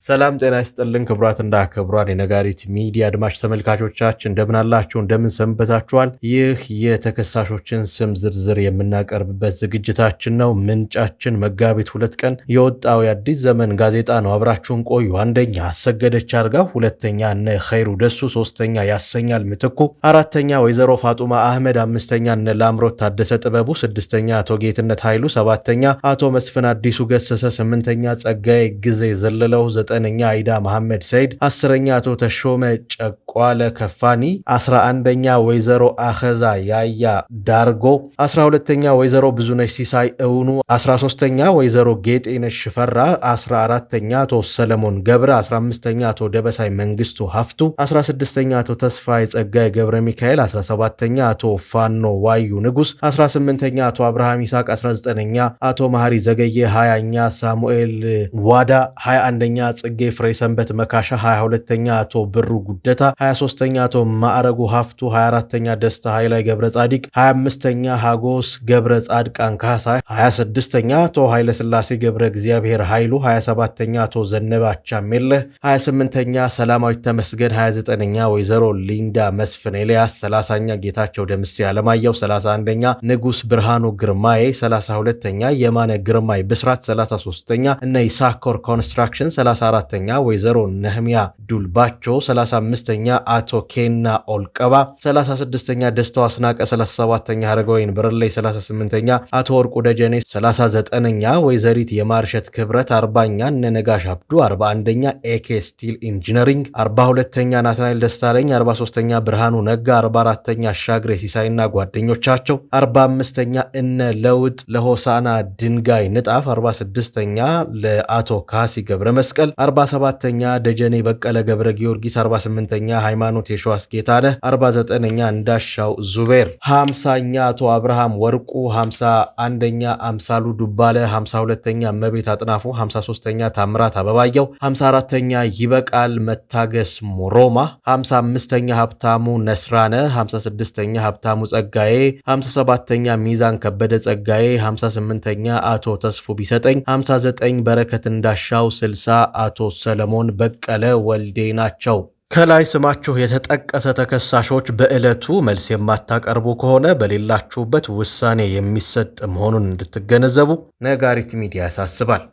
ሰላም ጤና ይስጥልን ክቡራትና ክቡራን የነጋሪት ሚዲያ አድማጭ ተመልካቾቻችን እንደምን አላችሁ እንደምን ሰንበታችኋል። ይህ የተከሳሾችን ስም ዝርዝር የምናቀርብበት ዝግጅታችን ነው። ምንጫችን መጋቢት 2 ቀን የወጣው የአዲስ ዘመን ጋዜጣ ነው። አብራችሁን ቆዩ። አንደኛ አሰገደች አርጋው፣ ሁለተኛ እነ ኸይሩ ደሱ፣ ሶስተኛ ያሰኛል ምትኩ፣ አራተኛ ወይዘሮ ፋጡማ አህመድ፣ አምስተኛ እነ ላምሮት ታደሰ ጥበቡ፣ ስድስተኛ አቶ ጌትነት ኃይሉ፣ ሰባተኛ አቶ መስፍን አዲሱ ገሰሰ፣ ስምንተኛ ጸጋዬ ጊዜ ዘለለው፣ ዘጠነኛ አይዳ መሐመድ ሰይድ፣ 10ኛ አቶ ተሾመ ጨቋለ ከፋኒ፣ 11ኛ ወይዘሮ አኸዛ ያያ ዳርጎ፣ 12ኛ ወይዘሮ ብዙነሽ ሲሳይ እውኑ፣ 13ኛ ወይዘሮ ጌጤነሽ ሽፈራ፣ 14ኛ አቶ ሰለሞን ገብረ፣ 15ኛ አቶ ደበሳይ መንግስቱ ሀፍቱ፣ 16ኛ አቶ ተስፋዬ ጸጋይ ገብረ ሚካኤል፣ 17ኛ አቶ ፋኖ ዋዩ ንጉስ፣ 18ኛ አቶ አብርሃም ይስሐቅ፣ 19ኛ አቶ መሐሪ ዘገየ፣ 20ኛ ሳሙኤል ዋዳ፣ 21ኛ ጽጌ ፍሬ ሰንበት መካሻ፣ 22ኛ አቶ ብሩ ጉደታ፣ 23ኛ አቶ ማዕረጉ ሀፍቱ፣ 24ኛ ደስታ ኃይላይ ገብረ ጻዲቅ፣ 25ኛ ሃጎስ ገብረ ጻድቃን ካሳይ፣ 26ኛ አቶ ኃይለ ስላሴ ገብረ እግዚአብሔር ኃይሉ፣ 27ኛ አቶ ዘነባቻ ሜለህ፣ 28ኛ ሰላማዊት ተመስገን፣ 29ኛ ወይዘሮ ሊንዳ መስፍን ኤልያስ፣ 30ኛ ጌታቸው ደምሴ አለማየሁ፣ 31ኛ ንጉስ ብርሃኑ ግርማዬ፣ 32ኛ የማነ ግርማይ ብስራት፣ 33ኛ እነ ይሳኮር ኮንስትራክሽን፣ 34ኛ ወይዘሮ ነህሚያ ዱልባቾ፣ 35ኛ አቶ ኬና ኦልቀባ፣ 36ኛ ደስታው አስናቀ፣ 37ኛ ሀረገወይን ብርሌ፣ 38ኛ አቶ ወርቁ ደጀኔ፣ 39ኛ ወይዘሪት የማርሸት ክብረት፣ 40ኛ ነነጋሽ አብዱ፣ 41ኛ ኤኬ ስቲል ኢንጂነሪንግ፣ 42ኛ ናትናኤል ደስታለኝ፣ 43ኛ ብርሃኑ ነጋ፣ 44ኛ አሻግሬ ሲሳይና ጓደኞቻቸው፣ 45ኛ እነ ለውጥ ለሆሳና ድንጋይ ንጣፍ፣ 46ኛ ለአቶ ካሲ ገብረ መስቀል፣ 47ኛ ደጀኔ በቀለ ገብረ ጊዮርጊስ፣ 48ኛ ሃይማኖት የሸዋስ ጌታነህ፣ 49ኛ እንዳሻው ዙቤር፣ 50ኛ አቶ አብርሃም ወርቁ፣ 51ኛ አምሳሉ ዱባለ፣ 52ኛ መቤት አጥናፉ፣ 53ኛ ታምራት አበባየው፣ 54ኛ ይበቃል መታገስ ሞሮማ፣ 55ኛ ሀብታሙ ነስራነ፣ 56ኛ ሀብታሙ ጸጋዬ፣ 57ኛ ሚዛን ከበደ ጸጋዬ፣ 58ኛ አቶ ተስፉ ቢሰጠኝ፣ 59 በረከት እንዳሻው፣ 60 አቶ ሰለሞን በቀለ ወልዴ ናቸው። ከላይ ስማችሁ የተጠቀሰ ተከሳሾች በዕለቱ መልስ የማታቀርቡ ከሆነ በሌላችሁበት ውሳኔ የሚሰጥ መሆኑን እንድትገነዘቡ ነጋሪት ሚዲያ ያሳስባል።